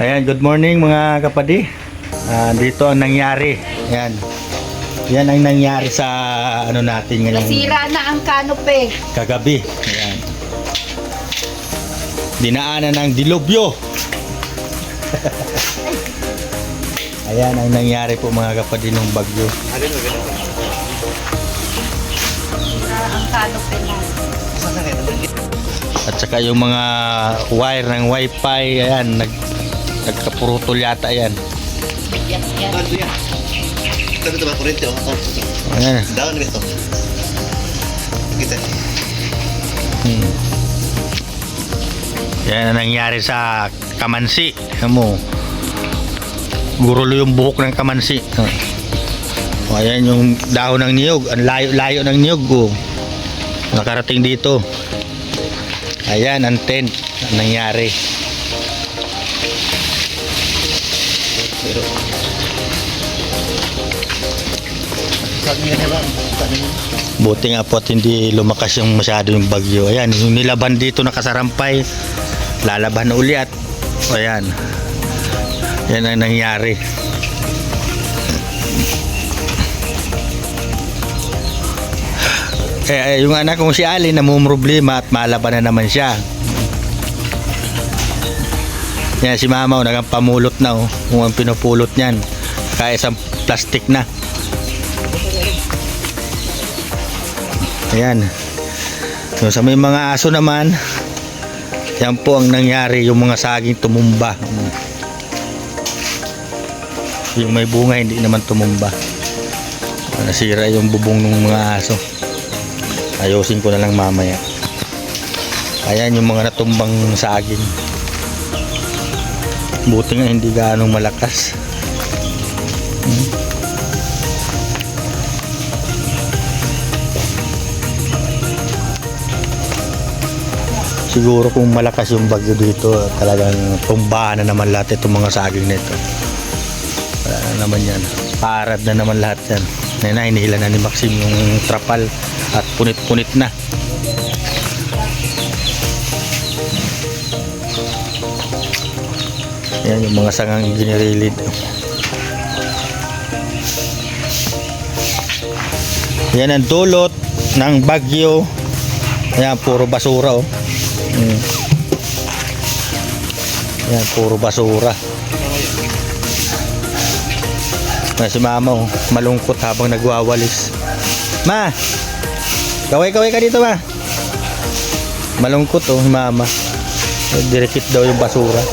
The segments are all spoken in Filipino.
Ayan, good morning mga kapadi. Dito ang nangyari. Ayan. Yan ang nangyari sa ano natin ngayon. Nasira na ang kanope. Kagabi. Ayan. Dinaanan ng dilubyo. Ayan ang nangyari po mga kapadi ng bagyo. Nasira ang kanope na. At saka yung mga wire ng wifi, ayan, nagkapurutol yata yan. Yes. Ito ba kurente o? Ayan. Daon nito. Kita. Yan ang nangyari sa kamansi. Alam mo, gurulo yung buhok ng kamansi. Ayan yung dahon ng niyog. Ang layo ng niyog. Nakarating dito. Ayan ang tent ang nangyari. Buti nga po at hindi lumakas yung masyado yung bagyo. Ayan, yung nilaban dito nakasarampay, lalaban uli at ayan. Yan ang nangyari. Yung anak kong si Ali namumroblema at malaban na naman siya. Yan si mama nagpamulot na kung ang pinupulot niyan. Kaya isang plastic na. Ayan. So, sa may mga aso naman, yan po ang nangyari, yung mga saging tumumba. Yung may bunga hindi naman tumumba. Nasira yung bubong ng mga aso. Ayusin ko na lang mamaya. Ayan yung mga natumbang saging. Buti nga hindi gaanong malakas. Siguro kung malakas yung bagyo dito, talagang tumbahan na naman lahat itong mga saging nito. Wala na naman yan. Parad na naman lahat yan. Hinihila na ni Maxim yung trapal at punit-punit na. Yan yung mga sangang ginirilid. Yan ang dulot ng bagyo. Yan, puro basura Yan, puro basura. Si mama malungkot habang nagwawalis. Ma! Kaway-kaway ka dito, ma. Malungkot mama. Direkit daw yung basura.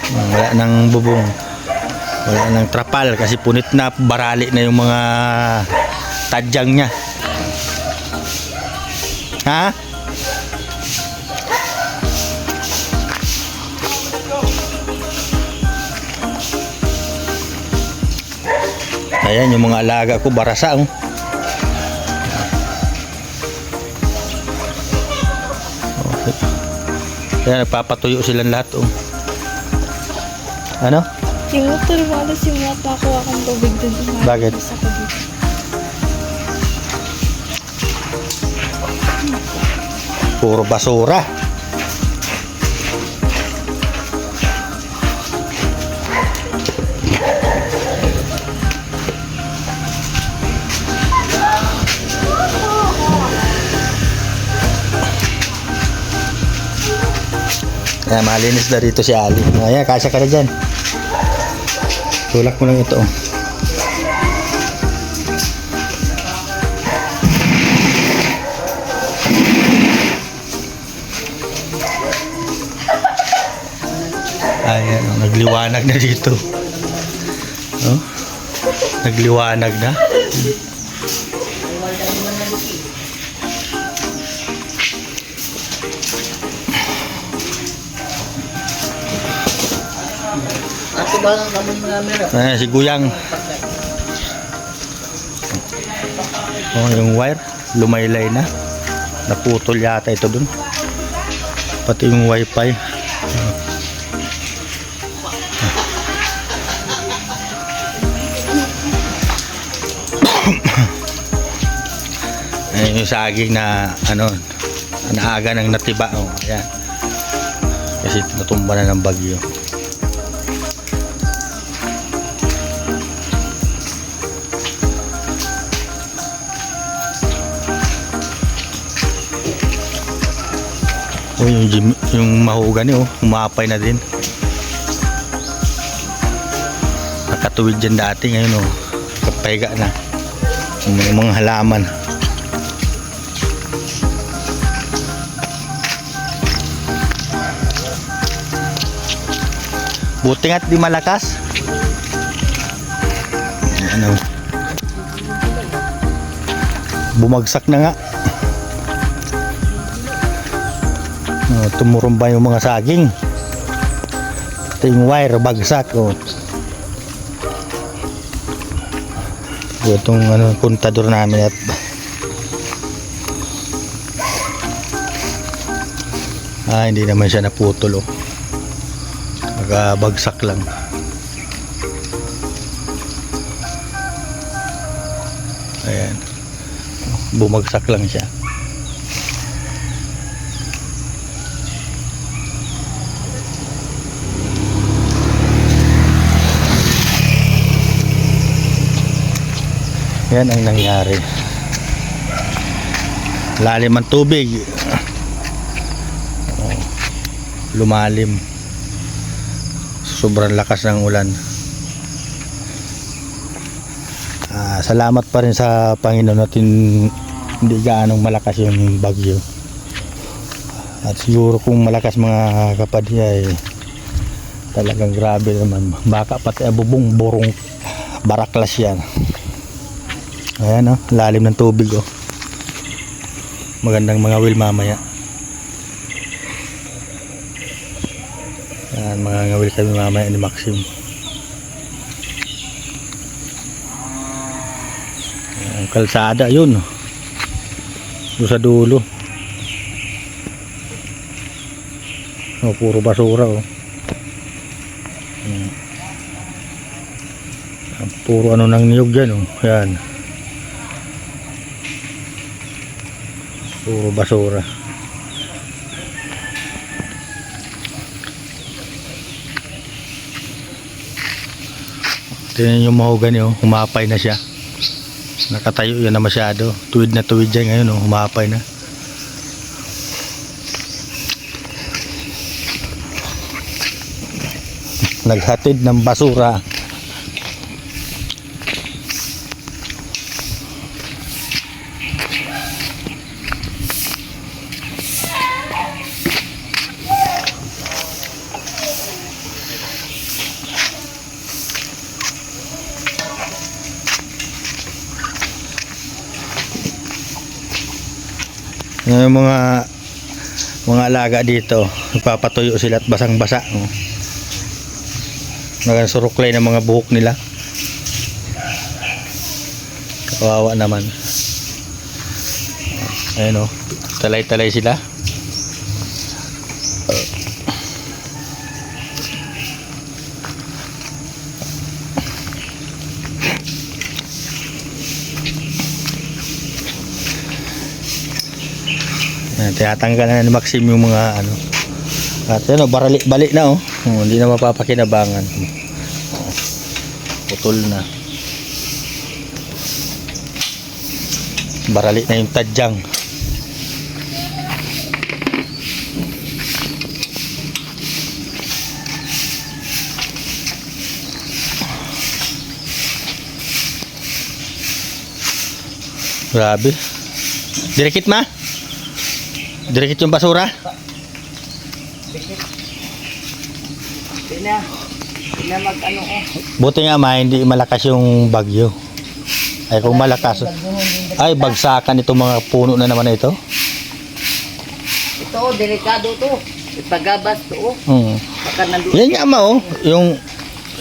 Wala nang bubong. Wala nang trapal kasi punit na, barali na yung mga tadyang niya. Ha? Ayan yung mga alaga ko, barasa Okay. Ayan, nagpapatuyo silang lahat Ano? Yung motor, wala si Mata ko akong tubig dun. Bakit? Puro basura. Ayan, malinis na dito si Ali. Ayan, kasya ka na dyan. Tulak mo lang ito. Ayan, nagliwanag na dito. Nagliwanag na. Ayan, si Guyang. Yung wire lumaylay na. Naputol yata ito dun. Pati yung wifi. Ayan yung saging na ano, naaga ng natiba. Oh, ayan. Kasi natumba na ng bagyo. Oh, yung mahogany oh, umapay na din. Nakatuwid dyan dati, ngayon oh, kapayga na. Yung mga halaman. Buti nga't di malakas. Ano? Bumagsak na nga. Tumurumba yung mga saging. Ito yung wire, bagsak. Oh. Itong ano, puntador namin at hindi naman siya naputol. Oh. Bagsak lang. Ayan. Bumagsak lang siya. Yan ang nangyari. Lalim ang tubig. Lumalim. Sobrang lakas ng ulan. Salamat pa rin sa Panginoon natin, hindi gaanong malakas yung bagyo. At siguro kung malakas mga kapadya talagang grabe naman. Baka pati abubong borong baraklas yan. Ayan oh, lalim ng tubig oh. Magandang mga will mamaya. Ayan, mga ngawil kami mamaya ni Maxim. Ayan, kalsada yun oh. Doon sa dulo. Oh, puro basura oh. Ayan. Puro ano nang niyog dyan oh. Ayan. Puro basura. Tingnan yung mahogany oh, humapay na siya. Nakatayo yan na masyado. Tuwid na tuwid dyan ngayon oh, humapay na. Naghatid ng basura. Yung mga alaga dito, nagpapatuyo sila at basang-basa. Nagasuruklay ng mga buhok nila. Kawawa naman. Ayun oh, talay-talay sila. Tinatanggal na ni Maxim yung mga ano. At ano, balik na oh. Hindi na mapapakinabangan. Putol na. Barali na yung tadyang. Grabe. Direkit ma? Direkit yung basura? Hindi na mag-ano oh. Buti nga ma, hindi malakas yung bagyo. Ay kung malakas, ay bagsakan itong mga puno na naman ito. Ito, delikado to. Ipagabas to oh. Baka nandun. Yan nga ma oh, yung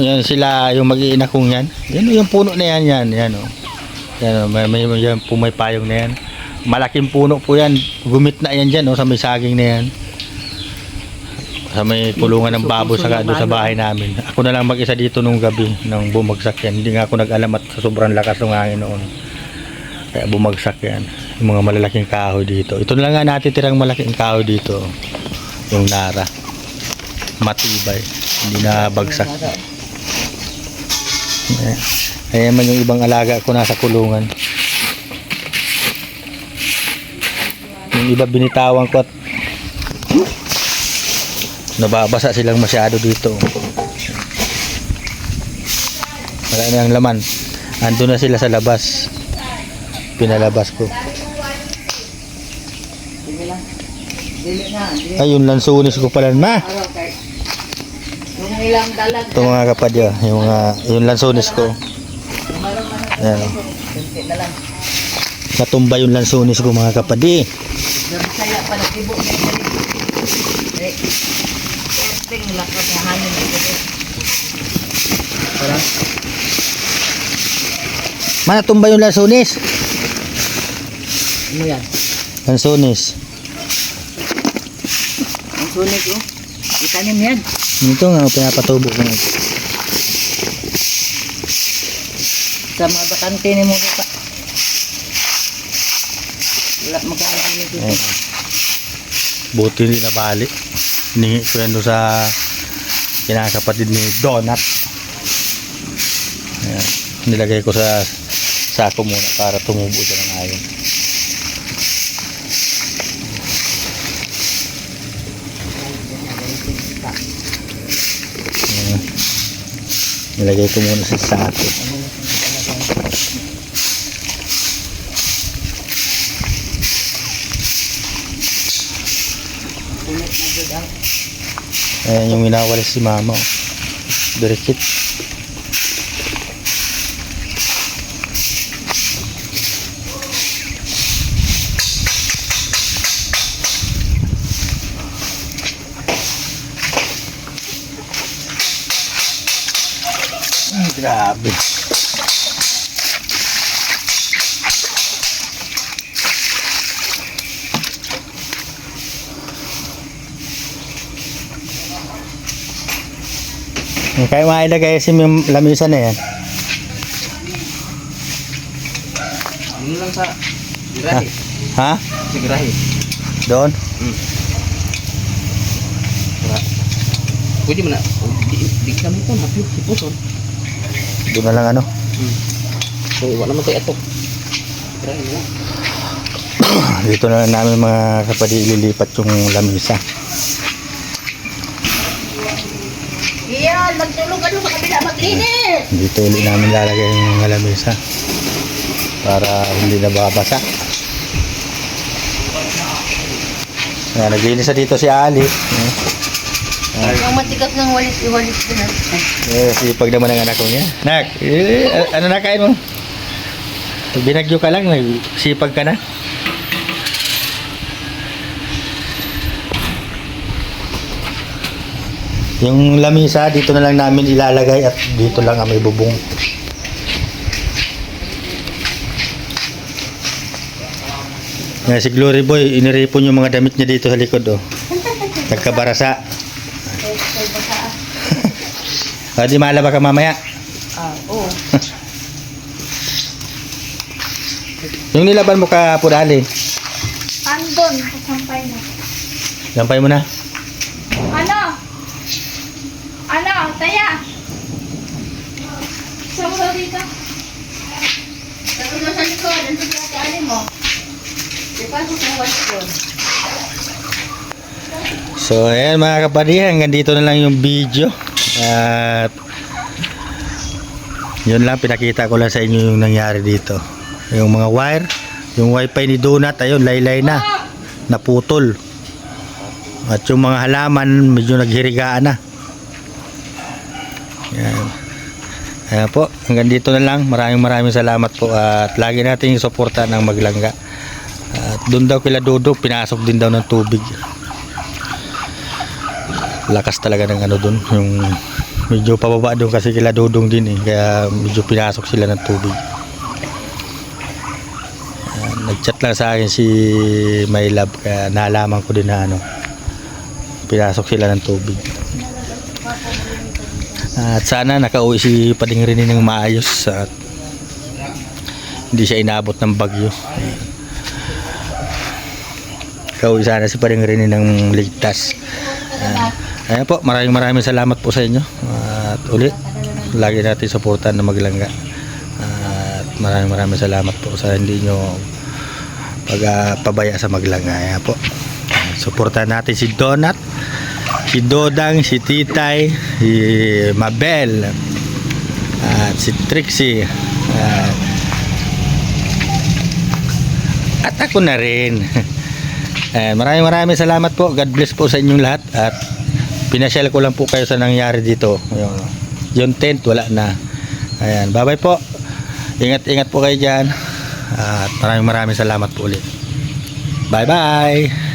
yan sila, yung mag-iina kong yan. Yan yung puno na yan oh. Yan oh, may payong na yan. Malaking puno po yan. Gumit na yan dyan oh, sa may saging na yan. Sa may kulungan ng baboy sa bahay namin. Ako na lang mag-isa dito nung gabi nang bumagsak yan. Hindi nga ako nag-alam at sa sobrang lakas ng hangin noon. Kaya bumagsak yan. Yung mga malalaking kahoy dito. Ito na lang nga natitirang malaking kahoy dito. Yung nara. Matibay. Hindi na bagsak. Ayan man yung ibang alaga ko nasa kulungan. Yung iba binitawan ko at nababasa silang masyado dito. Marami ang laman. Ando na sila sa labas. Pinalabas ko. Sige lang. Dili na. Dili. Ay, yung lansunis ko pala ma. Araw kay. Yung ilang dalag. Ito mga kapadya. Yung lansunis ko. Ayan. Kunti na lang. Natumba yung lansunis ko mga kapadi. Saya pa nagtibo na dili. Ting lakad na hanin dito. Para Ma, natumba yung lansunis. ano yan? Lansunis. Ang sulit oh. Itanim yan. Ito nga, pinapatubo ko. Sa mga bakante ni mo pa. Wala magkakaroon nito. Ayan. Buti hindi nabali. Hiningi ko yan doon sa kinakapatid ni Donut. Ayan. Nilagay ko sa sako muna para tumubo siya ng ayon. Ayan. Nilagay ko muna sa sako. Punit na good ang Ayan yung minawalis si mama. Oh. Dirikit. Grabe. Kaya mailagay si lamisa na yan. Ano lang sa girahe. Ha? Sa girahe. Doon? Pwede mo na. Di kami ito. Napyo. Sipuson. Doon na lang ano. So, wala naman tayo ito. Girahe mo na. Dito na lang namin mga kapatid ililipat yung lamisa. Iyan, magtulog ano sa kabila maglinis. Dito ulit namin lalagay yung lamisa para hindi na babasa. Ayan, naglinis na dito si Ali. Yung matigas ng walis-walis din. Sipag naman ang anak ko niya. Nak, ano na kain mo? Binagyo ka lang, nagsipag ka na. Yung lamisa, dito na lang namin ilalagay at dito lang ang may bubong. Nga si Glory Boy, iniripon yung mga damit niya dito sa likod, oh. Nagkabarasa. Di malaba ka mamaya. Oo. Yung nilaban mo ka pudali. Andon, kasampay na. Lampay mo na. Ano? Ano? Taya! Saan mo daw dito? Tapos sa likod, ang pagkakaalim mo. Ipasok ang walis yun. So ayan mga kapatid, hanggang dito na lang yung video. At yun lang, pinakita ko lang sa inyo yung nangyari dito. Yung mga wire, yung wifi ni Donut, ayun, laylay na. Naputol. At yung mga halaman, medyo naghirigaan na. Yan. Ayan po, hanggang dito na lang. Maraming salamat po. At lagi natin yung suporta ng Maglangga. At doon daw kila Dodo, pinasok din daw ng tubig. Lakas talaga ng ano doon. Yung medyo pababa doon kasi kila Dodong din eh. Kaya medyo pinasok sila ng tubig. Nag-chat lang sa akin si My Love. Kaya nalaman ko din na ano, pinasok sila ng tubig. At sana nakauwi si Pading Rini ng maayos. At hindi siya inabot ng bagyo. Kauwi sana si Paring Rene ng ligtas. Ayan po, maraming salamat po sa inyo. At ulit, lagi natin suportahan na Maglangga. At maraming salamat po sa hindi nyo pagpabaya sa Maglangga. Ayan po, suportahan natin si Donat, si Dodang, si Titay, si Mabel, at si Trixie, at ako na rin. Maraming salamat po. God bless po sa inyong lahat. At pinasyal ko lang po kayo sa nangyari dito. Yung tent wala na. Ayan, bye bye po. Ingat po kayo dyan. At maraming salamat po ulit. Bye bye.